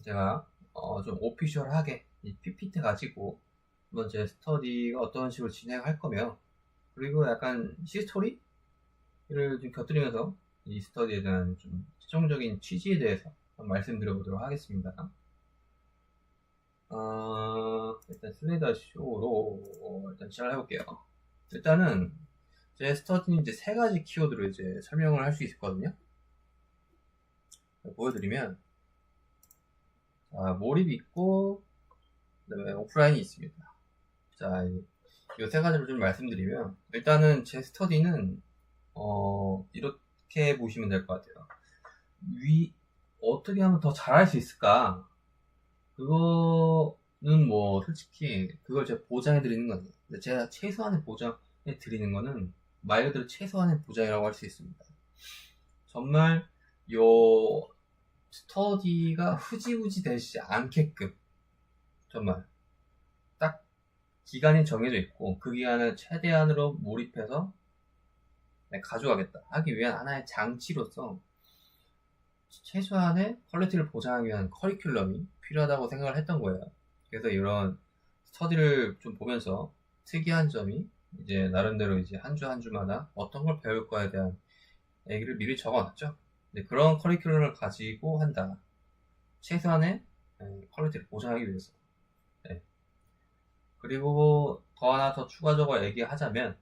제가 좀 오피셜하게 이 PPT 가지고 한번 제 스터디가 어떤 식으로 진행할 거며, 그리고 약간 시스토리를 좀 곁들이면서 이 스터디에 대한 좀 최종적인 취지에 대해서 한번 말씀드려보도록 하겠습니다. 일단 슬라이드 쇼로 일단 시작을 해볼게요. 일단은 제 스터디는 이제 세 가지 키워드로 이제 설명을 할 수 있거든요. 보여드리면, 몰입이 있고, 그다음에 오프라인이 있습니다. 자, 이 세 가지를 좀 말씀드리면, 일단은 제 스터디는 이렇게 보시면 될 것 같아요. 어떻게 하면 더 잘할 수 있을까? 그거는 뭐 솔직히 그걸 제가 보장해 드리는 건 아니에요. 근데 제가 최소한의 보장해 드리는 거는 말 그대로 최소한의 보장이라고 할 수 있습니다. 정말 요 스터디가 흐지부지 되지 않게끔 정말 딱 기간이 정해져 있고, 그 기간을 최대한으로 몰입해서 가져가겠다 하기 위한 하나의 장치로서 최소한의 퀄리티를 보장하기 위한 커리큘럼이 필요하다고 생각을 했던 거예요. 그래서 이런 스터디를 좀 보면서 특이한 점이 이제 나름대로 이제 한 주 한 주마다 어떤 걸 배울 거에 대한 얘기를 미리 적어놨죠. 그런 커리큘럼을 가지고 한다. 최소한의 퀄리티를 보장하기 위해서. 네. 그리고 더 하나 더 추가적으로 얘기하자면,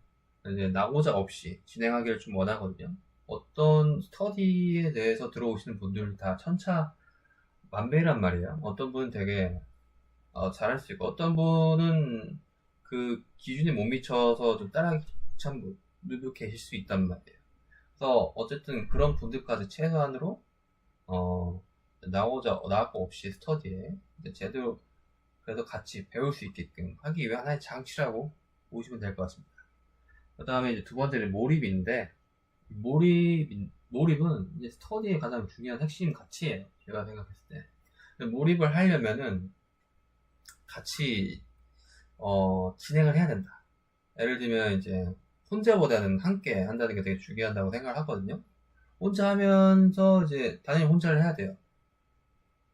이제 나고자 없이 진행하기를 좀 원하거든요. 어떤 스터디에 대해서 들어오시는 분들 다 천차만별이란 말이에요. 어떤 분은 되게 잘할 수 있고, 어떤 분은 그 기준에 못 미쳐서 좀 따라하기 참 분들도 계실 수 있단 말이에요. 그래서 어쨌든 그런 분들까지 최소한으로 나고 없이 스터디에 제대로 그래도 같이 배울 수 있게끔 하기 위한 하나의 장치라고 보시면 될 것 같습니다. 그 다음에 이제 두 번째는 몰입인데, 몰입은 이제 스터디의 가장 중요한 핵심 가치예요. 제가 생각했을 때. 몰입을 하려면은 같이, 진행을 해야 된다. 예를 들면 이제 혼자보다는 함께 한다는 게 되게 중요하다고 생각을 하거든요. 혼자 하면서 이제 당연히 혼자를 해야 돼요.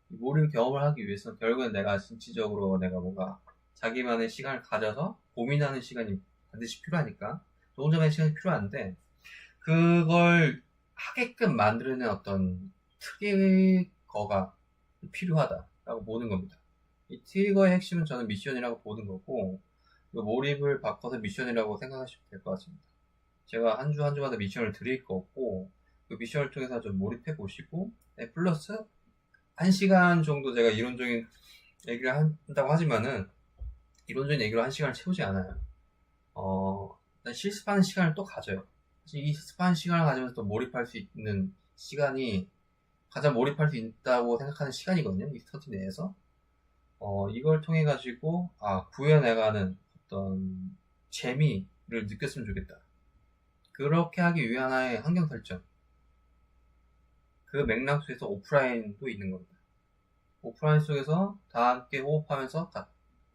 몰입 경험을 하기 위해서는 결국엔 내가 진취적으로 내가 뭔가 자기만의 시간을 가져서 고민하는 시간이 반드시 필요하니까 혼자만의 시간이 필요한데, 그걸 하게끔 만들어낸 어떤 트리거가 필요하다라고 보는 겁니다. 이 트리거의 핵심은 저는 미션이라고 보는 거고, 몰입을 바꿔서 미션이라고 생각하시면 될 것 같습니다. 제가 한 주 한 주마다 미션을 드릴 거고, 그 미션을 통해서 좀 몰입해 보시고, 플러스 1시간 정도 제가 이론적인 얘기를 한다고 하지만은, 이론적인 얘기로 1시간을 채우지 않아요. 실습하는 시간을 또 가져요. 이 실습하는 시간을 가지면서 또 몰입할 수 있는 시간이 가장 몰입할 수 있다고 생각하는 시간이거든요. 이 스터디 내에서. 이걸 통해 가지고, 구현해가는 어떤 재미를 느꼈으면 좋겠다. 그렇게 하기 위한 하나의 환경 설정. 그 맥락 속에서 오프라인도 있는 겁니다. 오프라인 속에서 다 함께 호흡하면서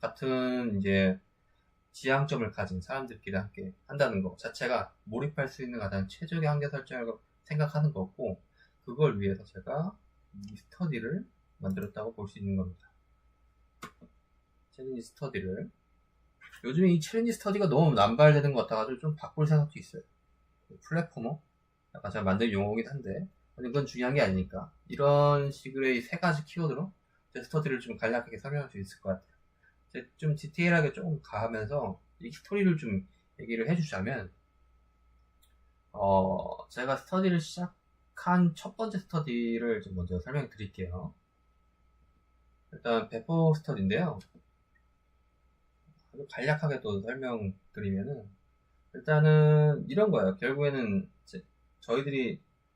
같은 이제 지향점을 가진 사람들끼리 함께 한다는 것 자체가 몰입할 수 있는 가장 최적의 한계 설정이라고 생각하는 거고, 그걸 위해서 제가 이 스터디를 만들었다고 볼 수 있는 겁니다. 챌린지 스터디를. 요즘에 이 챌린지 스터디가 너무 남발되는 것 같아가지고 좀 바꿀 생각도 있어요. 플랫포머? 약간 제가 만든 용어이긴 한데, 그건 중요한 게 아니니까. 이런 식의 세 가지 키워드로 제 스터디를 좀 간략하게 설명할 수 있을 것 같아요. 좀 디테일하게 조금 가면서 이 스토리를 좀 얘기를 해주자면, 제가 스터디를 시작한 첫 번째 스터디를 좀 먼저 설명드릴게요. 일단 배포 스터디인데요. 아주 간략하게 또 설명드리면은, 일단은 이런 거예요. 결국에는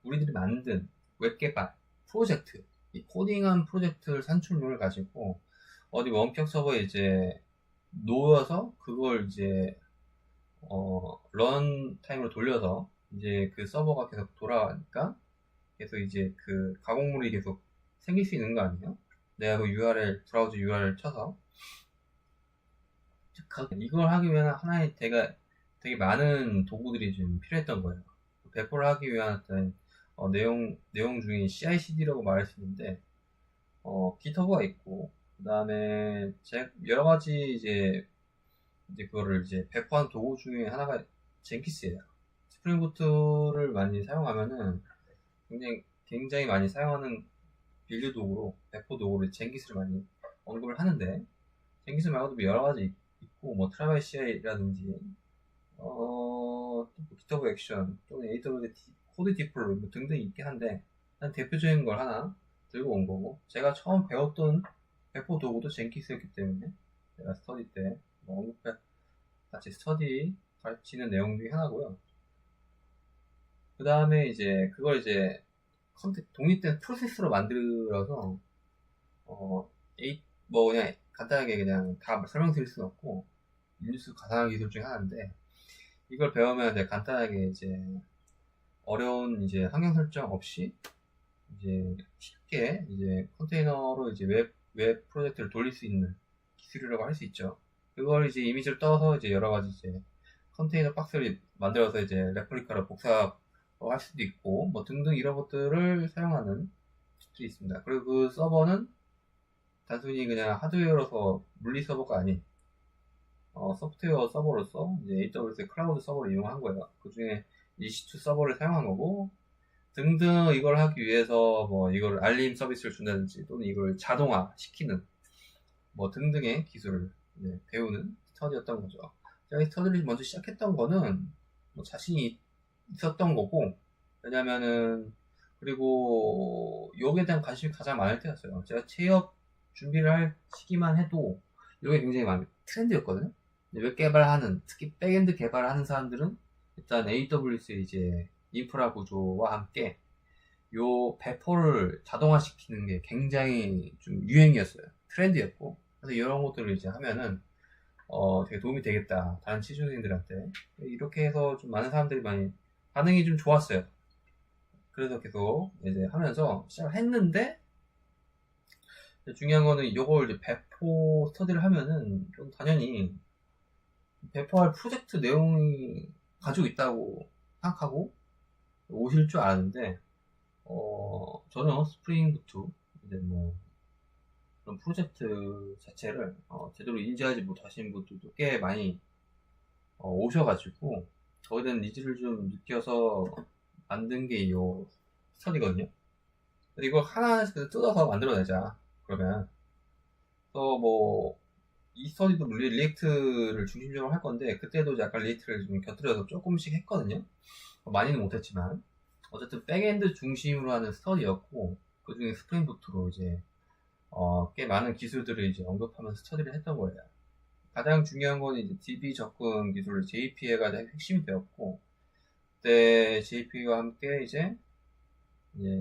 우리들이 만든 웹 개발 프로젝트, 이 코딩한 프로젝트 산출물을 가지고 어디 원격 서버에 이제 놓여서 그걸 이제 런 타임으로 돌려서 이제 그 서버가 계속 돌아가니까 계속 이제 그 가공물이 계속 생길 수 있는 거 아니에요? 내가 그 브라우저 URL 쳐서 이걸 하기 위한 하나의 되게 많은 도구들이 좀 필요했던 거예요. 배포를 하기 위한 어떤 내용 중에 CI/CD라고 말할 수 있는데, 깃허브가 있고, 그 다음에 여러 가지 이제 그거를 이제 배포한 도구 중에 하나가 젠키스예요. 스프링 부트를 많이 사용하면은 굉장히 많이 사용하는 빌드 도구로, 배포 도구로 젠키스를 많이 언급을 하는데, 젠키스 말고도 여러 가지 있고, 뭐 트라벨 CI라든지 또 깃허브 액션 또는 AWS 코드 디플로이 뭐 등등 있긴 한데, 한 대표적인 걸 하나 들고 온 거고, 제가 처음 배웠던 배포 도구도 젠키스였기 때문에 제가 스터디 때 같이 스터디 가르치는 내용 중에 하나고요. 그 다음에 이제 그걸 이제 독립된 프로세스로 만들어서 뭐 그냥 간단하게 그냥 다 설명드릴 수는 없고, 인류수 가상화 기술 중에 하나인데, 이걸 배우면 이제 간단하게 이제 어려운 이제 환경 설정 없이 이제 쉽게 이제 컨테이너로 이제 웹 프로젝트를 돌릴 수 있는 기술이라고 할 수 있죠. 그걸 이제 이미지를 떠서 이제 여러 가지 이제 컨테이너 박스를 만들어서 이제 레플리카로 복사할 수도 있고, 뭐 등등 이런 것들을 사용하는 기술이 있습니다. 그리고 그 서버는 단순히 그냥 하드웨어로서 물리 서버가 아닌 소프트웨어 서버로서 이제 AWS 클라우드 서버를 이용한 거예요. 그 중에 EC2 서버를 사용한 거고, 등등 이걸 하기 위해서 뭐 이걸 알림 서비스를 준다든지 또는 이걸 자동화 시키는 뭐 등등의 기술을 배우는 스터디였던 거죠. 제가 이 스터디를 먼저 시작했던 거는 뭐 자신이 있었던 거고, 왜냐면은 그리고 여기에 대한 관심이 가장 많을 때였어요. 제가 취업 준비를 할 시기만 해도 이게 굉장히 많은 트렌드였거든요. 웹 개발하는, 특히 백엔드 개발을 하는 사람들은 일단 AWS 이제 인프라 구조와 함께 요 배포를 자동화시키는 게 굉장히 좀 유행이었어요. 트렌드였고, 그래서 이런 것들을 이제 하면은 되게 도움이 되겠다, 다른 취준생들한테. 이렇게 해서 좀 많은 사람들이 많이 반응이 좀 좋았어요. 그래서 계속 이제 하면서 시작을 했는데, 중요한 거는 이걸 이제 배포 스터디를 하면은 좀 당연히 배포할 프로젝트 내용이 가지고 있다고 생각하고 오실 줄 아는데, 저는 스프링 부트 이제 뭐 그런 프로젝트 자체를 제대로 인지하지 못하시는 분들도 꽤 많이 오셔가지고 거기에 대한 니즈를 좀 느껴서 만든 게 이 스터디거든요. 이거 하나씩 뜯어서 만들어내자. 그러면 또 뭐 이 스터디도 물론 리액트를 중심적으로 할 건데, 그때도 약간 리액트를 좀 곁들여서 조금씩 했거든요. 많이는 못했지만 어쨌든 백엔드 중심으로 하는 스터디였고, 그 중에 스프링 부트로 이제 꽤 많은 기술들을 이제 언급하면서 스터디를 했던 거예요. 가장 중요한 건 이제 DB 접근 기술 JPA가 핵심이 되었고, 그때 JPA와 함께 이제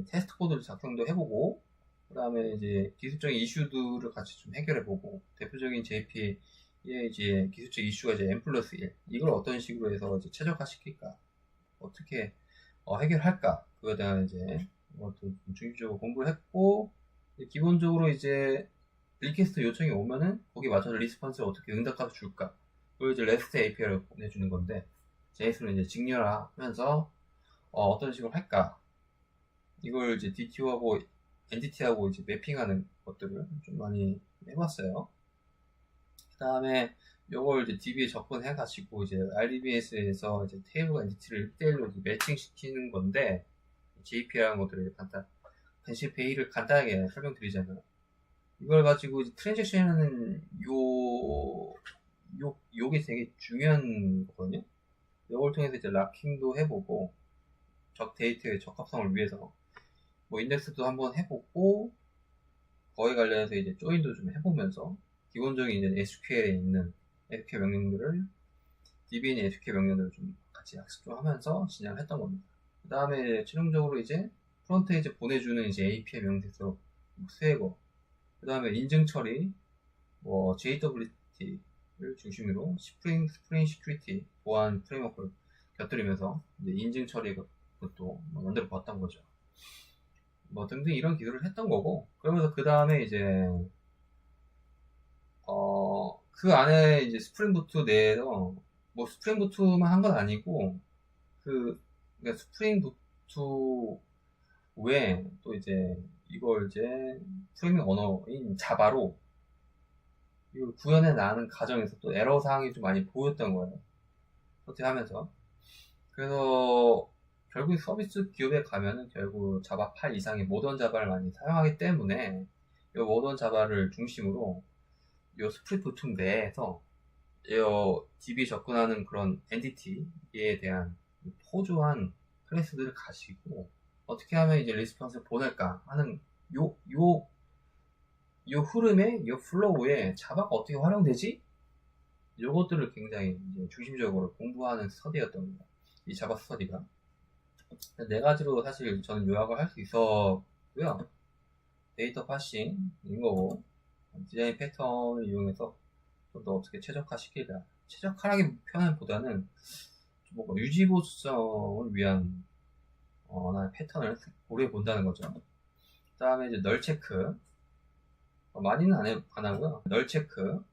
테스트 코드를 작성도 해보고, 그 다음에 이제 기술적인 이슈들을 같이 좀 해결해보고, 대표적인 JPA의 이제 기술적 이슈가 이제 N+1, 이걸 어떤 식으로 해서 이제 최적화시킬까, 어떻게 해결할까, 그거에 대한 이제 것도 중립적으로 공부를 했고, 기본적으로 이제 리퀘스트 요청이 오면은 거기에 맞춰서 리스폰스를 어떻게 응답값을 줄까, 그걸 이제 REST API를 보내주는 건데, JS로 이제 직렬하면서 어떤 식으로 할까, 이걸 이제 DTO하고 엔티티하고 이제 매핑하는 것들을 좀 많이 해봤어요. 그 다음에 요걸 이제 DB에 접근해가지고 이제 RDBS에서 이제 테이블과 엔티티를 1대1로 매칭시키는 건데, JP라는 것들을 간단히 간단하게 설명드리자면, 이걸 가지고 이제 트랜잭션 하는 요게 되게 중요한 거거든요. 이걸 통해서 이제 락킹도 해보고, 데이터의 적합성을 위해서 뭐 인덱스도 한번 해보고, 거기에 관련해서 이제 조인도 좀 해보면서 기본적인 이제 SQL에 있는 SQL 명령들을 DBN의 SQL 명령들을 좀 같이 학습 좀 하면서 진행을 했던 겁니다. 그 다음에 최종적으로 이제 프론트에 보내주는 이제 API 명세서 수행어, 그 다음에 인증 처리, 뭐 JWT를 중심으로 스프링 시큐리티 보안 프레임워크를 곁들이면서 이제 인증 처리 것도 만들어 봤던 거죠. 뭐 등등 이런 기술을 했던 거고, 그러면서 그 다음에 이제 그 안에 이제 스프링 부트 내에서 뭐 스프링 부트만 한 건 아니고, 그러니까 스프링 부트 후에 또 이제 이걸 이제 프로그래밍 언어인 자바로 이걸 구현해 나가는 과정에서 또 에러 사항이 좀 많이 보였던 거예요. 소팅하면서. 그래서 결국 서비스 기업에 가면은 결국 자바 8 이상의 모던 자바를 많이 사용하기 때문에 이 모던 자바를 중심으로 이 스프링 부트 내에서 이 DB 접근하는 그런 엔티티에 대한 포주한 클래스들을 가지고 어떻게 하면 이제 리스폰스를 보낼까 하는 요 흐름에, 요 플로우에 자바가 어떻게 활용되지? 요것들을 굉장히 이제 중심적으로 공부하는 스터디였던 겁니다. 이 자바 스터디가. 네 가지로 사실 저는 요약을 할 수 있었고요. 데이터 파싱인 거고, 디자인 패턴을 이용해서 좀 더 어떻게 최적화시키자. 최적화라기 표현보다는 좀 뭔가 유지보수성을 위한 하나의 패턴을 오래 본다는 거죠. 그 다음에 이제 널 체크. 많이는 안 하고요. 널 체크.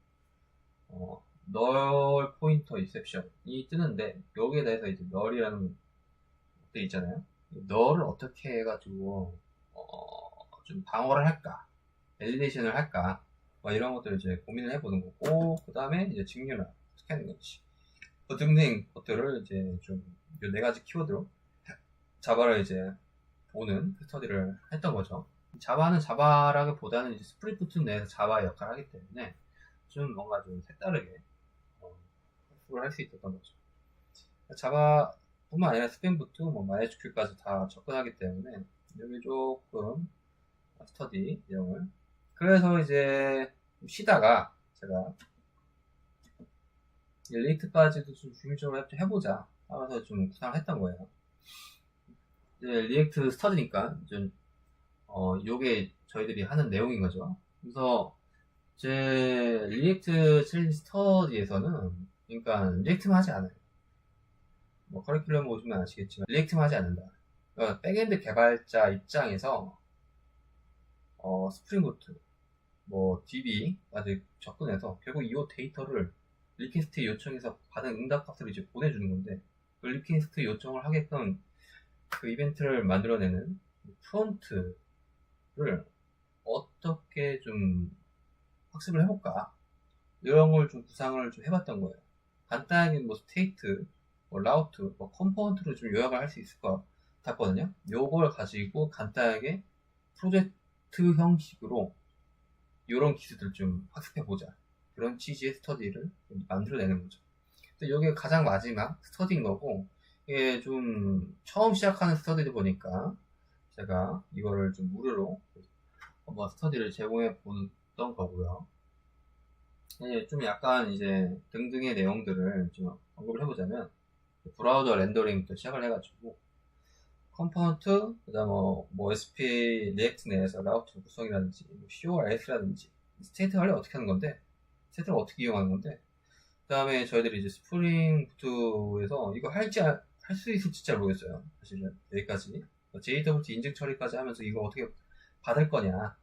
널 포인터 인셉션이 뜨는데 여기에 대해서 이제 널이라는 것도 있잖아요. 널을 어떻게 해가지고 좀 방어를 할까, 밸리데이션을 할까, 이런 것들을 이제 고민을 해보는 거고, 그 다음에 이제 직렬화 어떻게 하는 건지, 등등 것들을 이제 좀 이 네 가지 키워드로 자바를 이제 보는 스터디를 했던 거죠. 자바는 자바라기보다는 이제 스프링부트 내에서 자바의 역할을 하기 때문에 좀 뭔가 좀 색다르게 학습을 할 수 있었던 거죠. 자바뿐만 아니라 스프링부트, MySQL까지 다 접근하기 때문에 여기 조금 스터디 내용을, 그래서 이제 좀 쉬다가 제가 리액트까지도 좀 중점적으로 해보자 하면서 좀 구상을 했던 거예요. 이제 리액트 스터디니까 좀 요게 저희들이 하는 내용인 거죠. 그래서 제 리액트 스터디에서는 그러니까 리액트만 하지 않아요. 커리큘럼 보시면 아시겠지만 리액트만 하지 않는다. 그러니까 백엔드 개발자 입장에서 스프링부트, DB까지 접근해서 결국 이 데이터를 리퀘스트 요청해서 받은 응답값을 이제 보내주는 건데, 그 리퀘스트 요청을 하게끔 그 이벤트를 만들어내는 프론트를 어떻게 좀 학습을 해볼까, 이런 걸 좀 구상을 좀 해봤던 거예요. 간단하게 스테이트, 라우트, 컴포넌트로 좀 요약을 할 수 있을 것 같거든요. 요걸 가지고 간단하게 프로젝트 형식으로 이런 기술들 좀 학습해보자, 그런 취지의 스터디를 만들어내는 거죠. 이게 가장 마지막 스터디인 거고, 이게 좀 처음 시작하는 스터디다 보니까 제가 이거를 좀 무료로 한번 스터디를 제공해 보던 거고요. 좀 약간 이제 등등의 내용들을 좀 언급을 해보자면, 브라우저 렌더링부터 시작을 해가지고 컴포넌트, 그 다음 SP 리액트 내에서 라우트 구성이라든지 CORS라든지 스테이트 관리 어떻게 하는 건데, 스테이트를 어떻게 이용하는 건데, 그 다음에 저희들이 이제 스프링 부트에서 이거 할 수 있을지 잘 모르겠어요. 사실은 여기까지 JWT 인증 처리까지 하면서 이거 어떻게 받을 거냐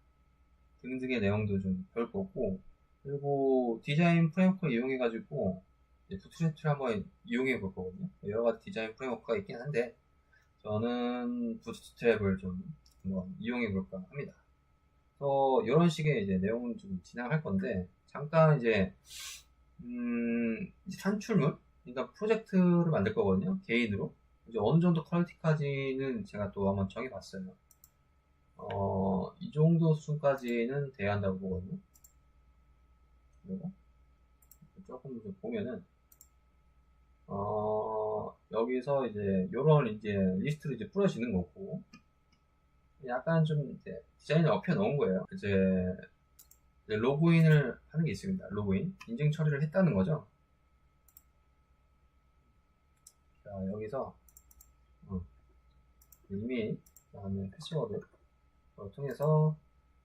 등등의 내용도 좀 볼 거고, 그리고 디자인 프레임워크를 이용해가지고 부트스트랩을 한번 이용해 볼 거거든요. 여러 가지 디자인 프레임워크가 있긴 한데 저는 부트스트랩을 좀 한번 이용해 볼까 합니다. 그래서 이런 식의 이제 내용을 좀 진행할 건데, 잠깐 이제 산출물, 그러니까 프로젝트를 만들 거거든요. 개인으로. 이제 어느 정도 퀄리티까지는 제가 또 한번 정해봤어요. 이 정도 수준까지는 돼야 한다고 보거든요. 그리고 조금 더 보면은, 여기서 이제 요런 이제 리스트를 이제 뿌려지는 거고, 약간 좀 이제 디자인을 업혀 놓은 거예요. 이제 로그인을 하는 게 있습니다. 로그인. 인증 처리를 했다는 거죠. 자, 여기서, 이미, 그 다음에 패스워드 통해서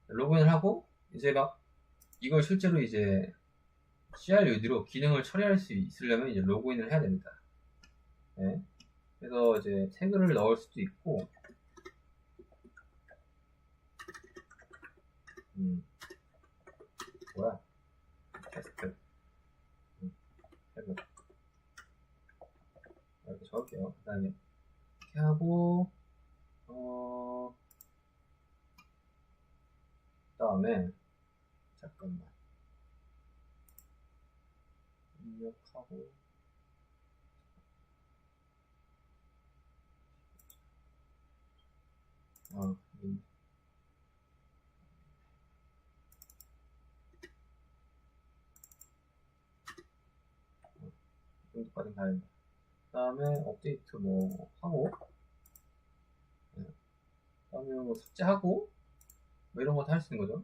로그인을 하고, 이제 막 이걸 실제로 이제 CRUD로 기능을 처리할 수 있으려면 이제 로그인을 해야 됩니다. 네. 그래서 이제 태그를 넣을 수도 있고, 테스트, 태그 이렇게 적을게요. 그 다음에 이렇게 하고, 잠깐만. 입력하고. 정도까지 가야 된다. 그 다음에 업데이트 뭐 하고, 그 다음에 뭐 삭제하고, 뭐 이런 것도 할 수 있는 거죠.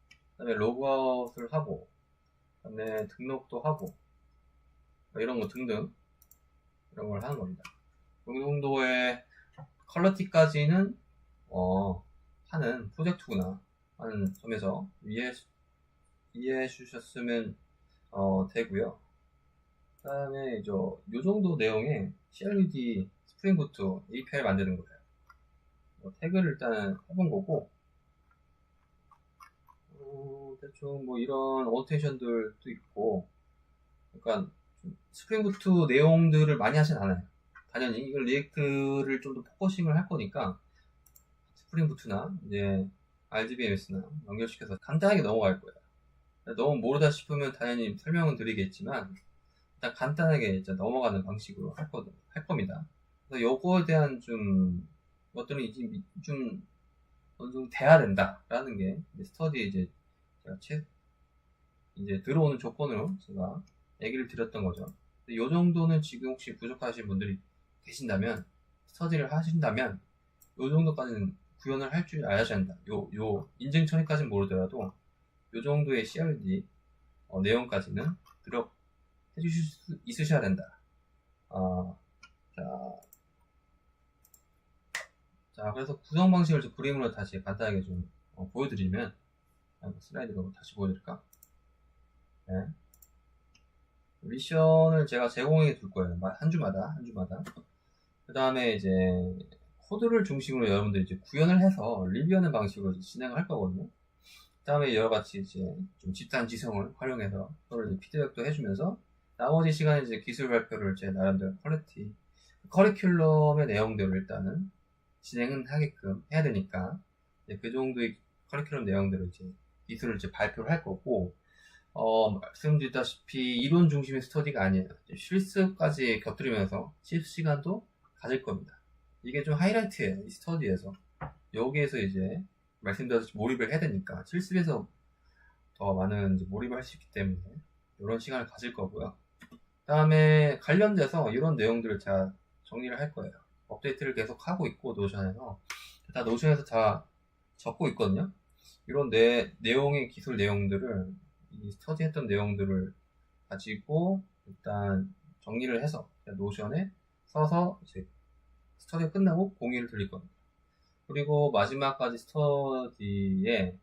그 다음에 로그아웃을 하고, 그 다음에 등록도 하고, 뭐 이런 거 등등, 이런 걸 하는 겁니다. 이 정도의 퀄리티까지는, 하는 프로젝트구나 하는 점에서 이해해 주셨으면, 되고요. 그 다음에 이제 요 정도 내용의 CLUD 스프링 부트 API 만드는 거예요. 태그를 일단 해본 거고, 대충 뭐 이런 어노테이션들도 있고, 그러니까 스프링 부트 내용들을 많이 하진 않아요. 당연히 이걸 리액트를 좀 더 포커싱을 할 거니까 스프링 부트나 이제 RDBMS나 연결시켜서 간단하게 넘어갈 거예요. 너무 모르다 싶으면 당연히 설명은 드리겠지만 일단 간단하게 이제 넘어가는 방식으로 할 겁니다. 그래서 요거에 대한 좀 것들은 이제 좀 어느 정도 돼야 된다라는 게 스터디 이제 제가 이제 들어오는 조건으로 제가 얘기를 드렸던 거죠. 요 정도는 지금 혹시 부족하신 분들이 계신다면 스터디를 하신다면 요 정도까지는 구현을 할 줄 알아야 된다. 요 인증 처리까지는 모르더라도 요 정도의 CRD 내용까지는 해주실 수 있으셔야 된다. 자, 그래서 구성 방식을 좀 그림으로 다시 간단하게 좀 보여드리면, 슬라이드로 다시 보여드릴까? 네. 미션을 제가 제공해 둘 거예요. 한 주마다. 그 다음에 이제 코드를 중심으로 여러분들이 이제 구현을 해서 리뷰하는 방식으로 진행을 할 거거든요. 그 다음에 여러 가지 이제 좀 집단 지성을 활용해서 서로 피드백도 해주면서 나머지 시간에 이제 기술 발표를 제 나름대로 커리큘럼의 내용들을 일단은 진행은 하게끔 해야 되니까 그 정도의 커리큘럼 내용들을 이제 기술을 이제 발표를 할 거고, 말씀드렸다시피 이론 중심의 스터디가 아니에요. 실습까지 곁들이면서 실습 시간도 가질 겁니다. 이게 좀 하이라이트예요. 이 스터디에서. 여기에서 이제 말씀드렸듯이 몰입을 해야 되니까 실습에서 더 많은 이제 몰입을 할 수 있기 때문에 이런 시간을 가질 거고요. 그 다음에 관련돼서 이런 내용들을 제가 정리를 할 거예요. 업데이트를 계속 하고 있고 노션에서 다 노션에서 다 적고 있거든요. 이런 내용의 기술 내용들을 이 스터디 했던 내용들을 가지고 일단 정리를 해서 노션에 써서 이제 스터디가 끝나고 공유를 드릴 겁니다. 그리고 마지막까지 스터디에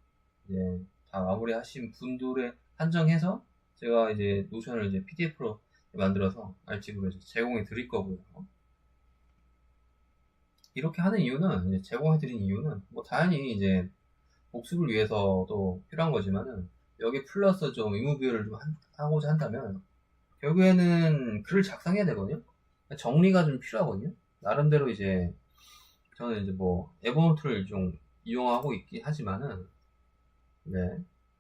이제 다 마무리하신 분들에 한정해서 제가 이제 노션을 이제 PDF로 만들어서 알집으로 이제 제공해 드릴 거고요. 이렇게 하는 이유는, 이제 제공해 드린 이유는, 뭐 당연히 이제 복습을 위해서도 필요한 거지만은 여기 플러스 좀 의무부여를 좀 하고자 한다면 결국에는 글을 작성해야 되거든요. 정리가 좀 필요하거든요. 나름대로 이제 저는 이제 뭐 에버노트를 좀 이용하고 있긴 하지만은 네,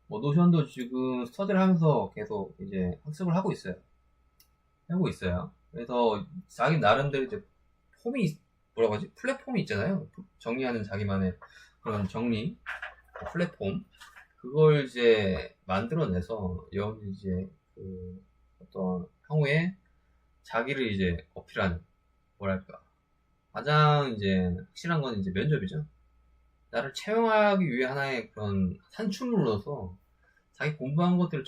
뭐 노션도 지금 스터디를 하면서 계속 이제 학습을 하고 있어요. 그래서 자기 나름대로 이제 뭐라고 하지? 플랫폼이 있잖아요. 정리하는 자기만의 그런 정리 플랫폼, 그걸 이제 만들어내서 여기 이제 그 어떤 향후에 자기를 이제 어필하는, 뭐랄까, 가장 이제 확실한 건 이제 면접이죠. 나를 채용하기 위해 하나의 그런 산출물로서 자기 공부한 것들을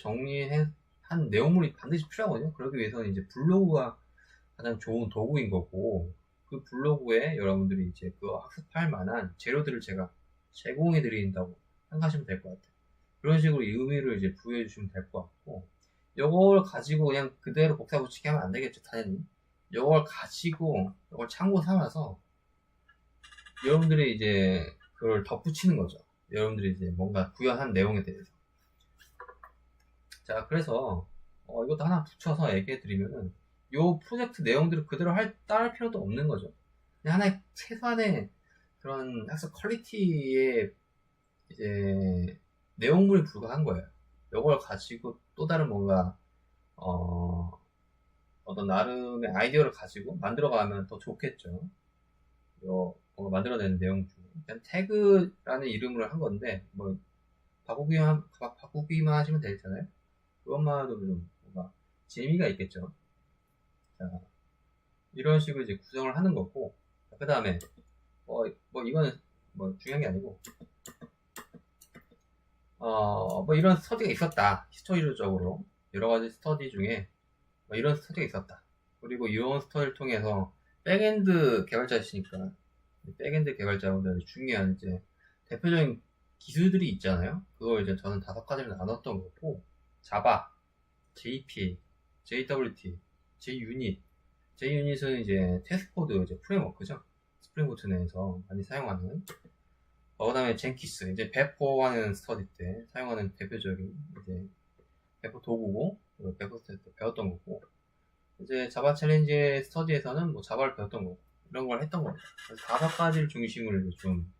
한 내용물이 반드시 필요하거든요. 그러기 위해서는 이제 블로그가 가장 좋은 도구인 거고, 그 블로그에 여러분들이 이제 그 학습할 만한 재료들을 제가 제공해 드린다고 생각하시면 될 것 같아요. 그런 식으로 의미를 이제 부여해 주시면 될 것 같고, 이걸 가지고 그냥 그대로 복사 붙이기 하면 안 되겠죠, 당연히. 이걸 가지고 이걸 참고 삼아서 여러분들이 이제 그걸 덧붙이는 거죠. 여러분들이 이제 뭔가 구현한 내용에 대해서. 자, 그래서 이것도 하나 붙여서 얘기해 드리면은 요 프로젝트 내용들을 그대로 따를 필요도 없는 거죠. 그냥 하나의 최소한의 그런 학습 퀄리티의 이제 내용물에 불과한 거예요. 이걸 가지고 또 다른 뭔가 어떤 나름의 아이디어를 가지고 만들어가면 더 좋겠죠. 뭔가 만들어내는 내용 중에 그냥 태그라는 이름으로 한 건데 뭐 바꾸기만 하시면 되잖아요. 그것만 해도 좀 뭔가 재미가 있겠죠. 자, 이런 식으로 이제 구성을 하는 거고, 그 다음에 이거는 뭐 중요한 게 아니고 뭐 이런 스터디가 있었다. 히스토리적으로 여러 가지 스터디 중에 뭐 이런 스터디가 있었다. 그리고 이런 스터디를 통해서 백엔드 개발자시니까 백엔드 개발자분들 중요한 이제 대표적인 기술들이 있잖아요. 그걸 이제 저는 5가지로 나눴던 거고, 자바, JPA, JWT, JUnit. JUnit은 이제 테스트코드 이제 프레임워크죠. 스프링부트 내에서 많이 사용하는. 그 다음에 젠키스, 이제 배포하는 스터디 때 사용하는 대표적인 이제 배포 도구고, 배포 스터디 때 배웠던 거고, 이제 자바 챌린지 스터디에서는 뭐 자바를 배웠던 거고, 이런 걸 했던 겁니다. 그래서 5가지를 중심으로 좀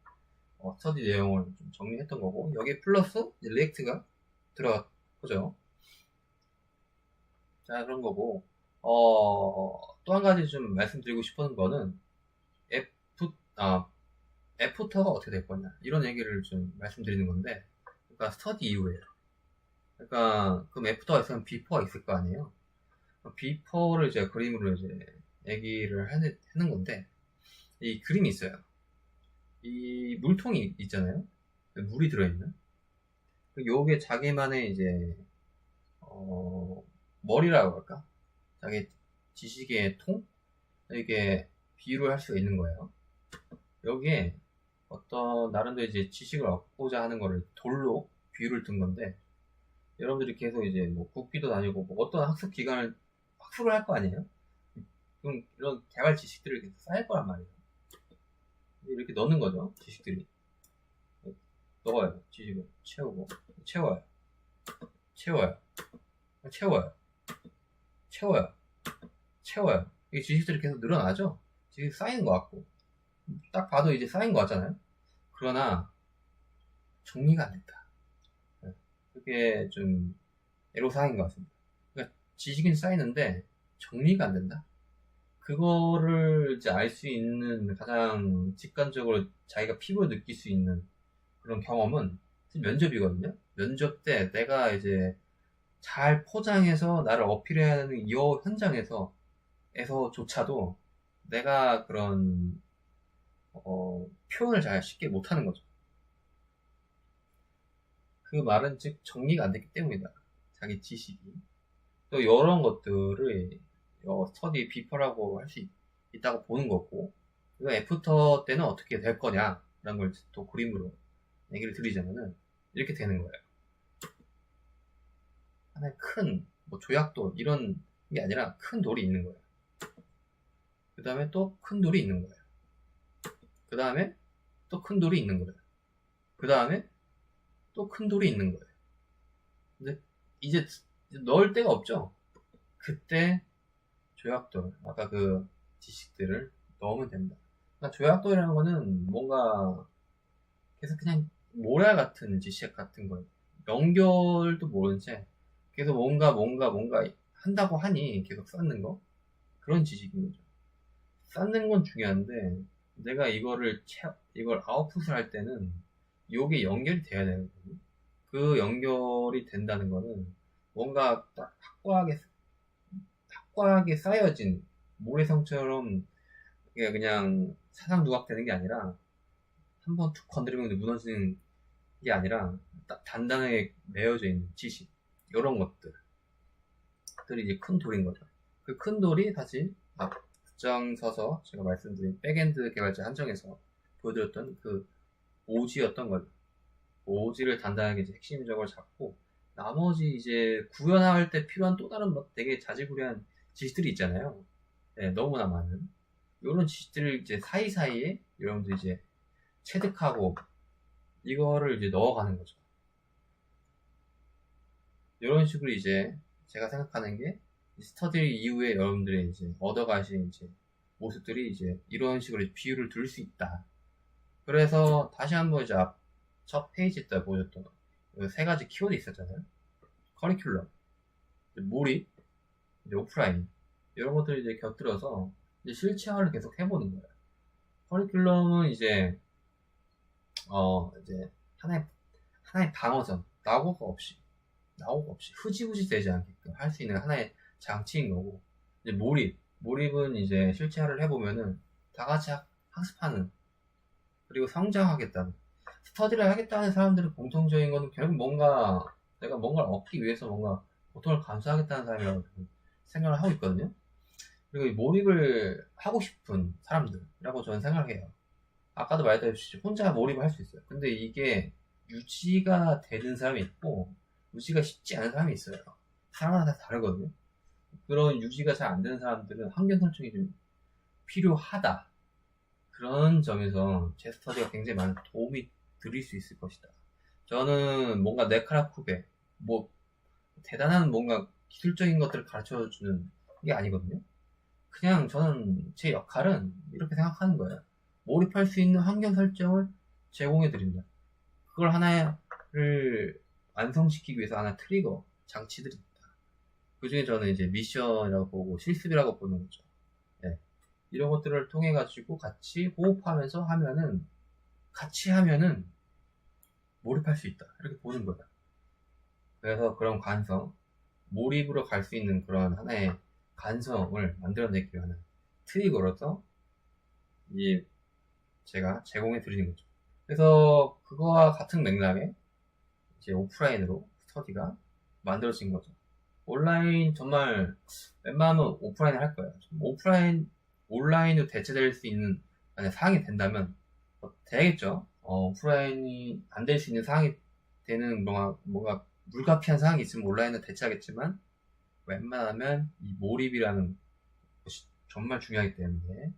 스터디 내용을 좀 정리했던 거고, 여기 플러스 리액트가 들어가죠. 자, 그런 거고, 또 한 가지 좀 말씀드리고 싶은 거는 애프터가 어떻게 될 거냐, 이런 얘기를 좀 말씀드리는 건데, 그러니까 스터디 이후에, 그러니까 그럼 애프터가 있으면 비포가 있을 거 아니에요. 비포를 이제 그림으로 이제 얘기를 하는 건데, 이 그림이 있어요. 이 물통이 있잖아요. 물이 들어있는. 요게 자기만의 이제 머리라고 할까? 자기 지식의 통? 이게 비유를 할 수가 있는 거예요. 여기에 어떤 나름대로 이제 지식을 얻고자 하는 거를 돌로 비유를 든 건데, 여러분들이 계속 이제 뭐 국비도 다니고 뭐 어떤 학습 기간을 학습을 할 거 아니에요? 그럼 이런 개발 지식들을 계속 쌓일 거란 말이에요. 이렇게 넣는 거죠, 지식들이. 넣어요. 지식을 채우고, 채워요. 채워요. 채워요. 채워요. 채워요. 이 지식들이 계속 늘어나죠? 지식 쌓이는 것 같고. 딱 봐도 이제 쌓인 것 같잖아요? 그러나, 정리가 안 된다. 그게 좀, 애로사항인 것 같습니다. 그러니까 지식은 쌓이는데, 정리가 안 된다? 그거를 이제 알 수 있는 가장 직관적으로 자기가 피부로 느낄 수 있는 그런 경험은 면접이거든요. 면접 때 내가 이제 잘 포장해서 나를 어필해야 하는 이 현장에서조차도 내가 그런 표현을 잘 쉽게 못하는 거죠. 그 말은 즉 정리가 안 됐기 때문이다. 자기 지식이. 또 이런 것들을 스터디 비퍼라고 할 수 있다고 보는 거고, 이거 애프터 때는 어떻게 될 거냐 라는 걸 또 그림으로 얘기를 드리자면은 이렇게 되는 거예요. 하나의 큰 조약돌 이런 게 아니라 큰 돌이 있는 거예요. 그 다음에 또 큰 돌이 있는 거예요. 그 다음에 또 큰 돌이 있는 거예요. 그 다음에 또 큰 돌이 있는 거예요. 근데 이제 넣을 데가 없죠. 그때 조약돌, 아까 그 지식들을 넣으면 된다. 그러니까 조약돌이라는 거는 뭔가 계속 그냥 모래 같은 지식 같은 거예요. 연결도 모른 채 계속 뭔가 한다고 하니 계속 쌓는 거, 그런 지식인 거죠. 쌓는 건 중요한데 내가 이걸 아웃풋을 할 때는 이게 연결이 돼야 되거든요. 그 연결이 된다는 거는 뭔가 딱 확고하게 쌓여진 모래성처럼 그냥 사상누각되는 게 아니라 한번 툭 건드리면 무너지는 게 아니라 딱 단단하게 매여져 있는 지식, 이런 것들이 이제 큰 돌인 거죠. 그 큰 돌이 다시 앞장서서 제가 말씀드린 백엔드 개발자 한정에서 보여드렸던 그 오지였던 거죠. 오지를 단단하게 이제 핵심적으로 잡고, 나머지 이제 구현할 때 필요한 또 다른 되게 자질구레한 지식들이 있잖아요. 네, 너무나 많은 이런 지식들을 이제 사이사이에 여러분들 이제 체득하고 이거를 이제 넣어가는 거죠. 이런 식으로 이제 제가 생각하는 게 스터디 이후에 여러분들이 이제 얻어가신 이제 모습들이 이제 이런 식으로 비유를 둘 수 있다. 그래서 다시 한번 이제 첫 페이지 때 보여줬던 그 3가지 키워드 있었잖아요. 커리큘럼, 몰입, 이제 오프라인 이런 것들을 이제 곁들여서 이제 실체화를 계속 해보는 거예요. 커리큘럼은 이제 이제 하나의 방어전, 낙오가 없이 흐지부지 되지 않게끔 할 수 있는 하나의 장치인 거고, 이제 몰입은 이제 실체화를 해보면은 다 같이 학습하는, 그리고 성장하겠다는, 스터디를 하겠다는 사람들의 공통적인 거는 결국 내가 뭔가를 얻기 위해서 뭔가 고통을 감수하겠다는 사람이라고 생각을 하고 있거든요. 그리고 이 몰입을 하고 싶은 사람들이라고 저는 생각해요. 아까도 말했다시피 혼자 몰입을 할 수 있어요. 근데 이게 유지가 되는 사람이 있고 유지가 쉽지 않은 사람이 있어요. 사람마다 다 다르거든요. 그런 유지가 잘 안 되는 사람들은 환경 설정이 좀 필요하다. 그런 점에서 제 스터디가 굉장히 많은 도움이 드릴 수 있을 것이다. 저는 뭔가 네카라쿠베, 대단한 뭔가 기술적인 것들을 가르쳐 주는 게 아니거든요. 그냥 저는 제 역할은 이렇게 생각하는 거예요. 몰입할 수 있는 환경 설정을 제공해 드립니다. 그걸 하나를 완성시키기 위해서 하나 트리거 장치들이 있다. 그 중에 저는 이제 미션이라고 보고 실습이라고 보는 거죠. 네. 이런 것들을 통해 가지고 같이 호흡하면서 같이 하면은 몰입할 수 있다. 이렇게 보는 거다. 그래서 그런 몰입으로 갈 수 있는 그런 하나의 관성을 만들어내기 위한 트리거로서 제가 제공해 드리는 거죠. 그래서 그거와 같은 맥락에 이제 오프라인으로 스터디가 만들어진 거죠. 온라인 정말 웬만하면 오프라인을 할 거예요. 온라인으로 대체될 수 있는 만약 상황이 된다면 되겠죠. 오프라인이 안 될 수 있는 상황이 되는 뭔가 불가피한 상황이 있으면 온라인으로 대체하겠지만 웬만하면 이 몰입이라는 것이 정말 중요하기 때문에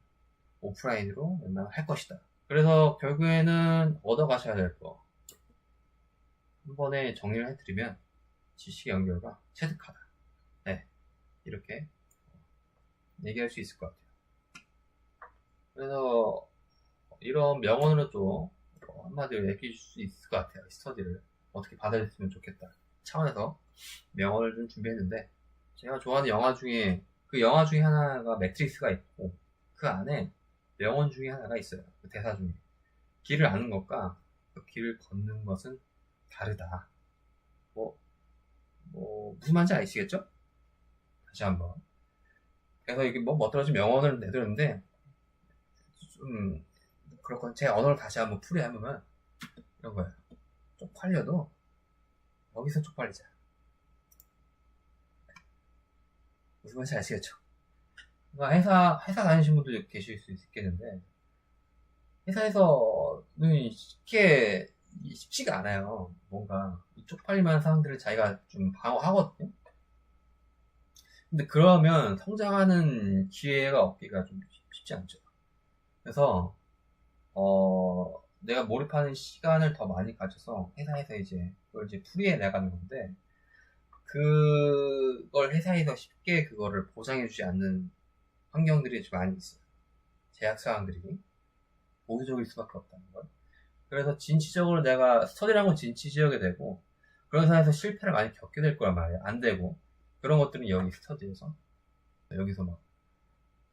오프라인으로 웬만하면 할 것이다. 그래서 결국에는 얻어가셔야 될 거 한 번에 정리를 해드리면 지식 연결과 체득하다. 네, 이렇게 얘기할 수 있을 것 같아요. 그래서 이런 명언으로 좀 한마디로 얘기해 줄 수 있을 것 같아요. 스터디를 어떻게 받아들였으면 좋겠다 차원에서 명언을 좀 준비했는데, 제가 좋아하는 영화 중에 그 영화 중에 하나가 매트릭스가 있고 그 안에 명언 중에 하나가 있어요. 그 대사 중에 길을 아는 것과 그 길을 걷는 것은 다르다. 무슨 말인지 아시겠죠? 다시 한번. 그래서 이게 멋들어진 명언을 내드렸는데 좀 그렇건 제 언어를 다시 한번 풀이해보면 이런 거예요. 쪽팔려도 여기서 쪽팔리자. 무슨 말인지 아시겠죠? 그러니까 회사 다니시는 분도 계실 수 있겠는데, 회사에서는 쉽지가 않아요. 뭔가 쪽팔릴만한 상황들을 자기가 좀 방어하거든요. 근데 그러면 성장하는 기회가 얻기가 좀 쉽지 않죠. 그래서 내가 몰입하는 시간을 더 많이 가져서 회사에서 그걸 풀이해 나가는 건데, 그걸 회사에서 쉽게 그거를 보장해주지 않는 환경들이 좀 많이 있어요. 제약사항들이 보수적일 수밖에 없다는 걸. 그래서 진취적으로 내가 스터디라는 건 진취지역이 되고, 그런 상황에서 실패를 많이 겪게 될 거란 말이에요. 안 되고, 그런 것들은 여기 스터디에서 여기서 막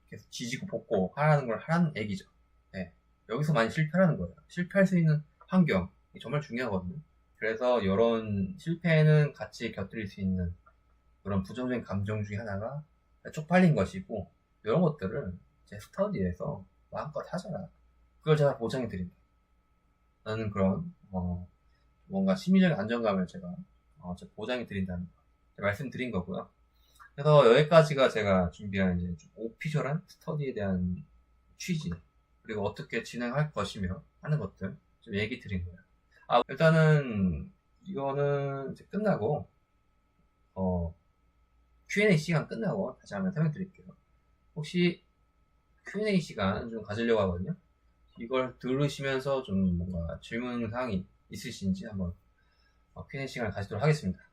계속 지지고 볶고 하라는 걸 하라는 얘기죠. 네. 여기서 많이 실패하는 거예요. 실패할 수 있는 환경이 정말 중요하거든요. 그래서 이런 실패는 같이 곁들일 수 있는 그런 부정적인 감정 중에 하나가 쪽팔린 것이고, 이런 것들을 제 스터디에서 마음껏 하잖아. 그걸 제가 보장해 드립니다. 저는 그런 뭔가 심리적인 안정감을 제가 보장해 드린다는 거 말씀드린 거고요. 그래서 여기까지가 제가 준비한 이제 좀 오피셜한 스터디에 대한 취지, 그리고 어떻게 진행할 것이며 하는 것들 좀 얘기 드린 거예요. 일단은 이거는 이제 끝나고 Q&A 시간 끝나고 다시 한번 설명드릴게요. 혹시 Q&A 시간 좀 가지려고 하거든요. 이걸 들으시면서 좀 뭔가 질문 사항이 있으신지 한번 Q&A 시간을 가지도록 하겠습니다.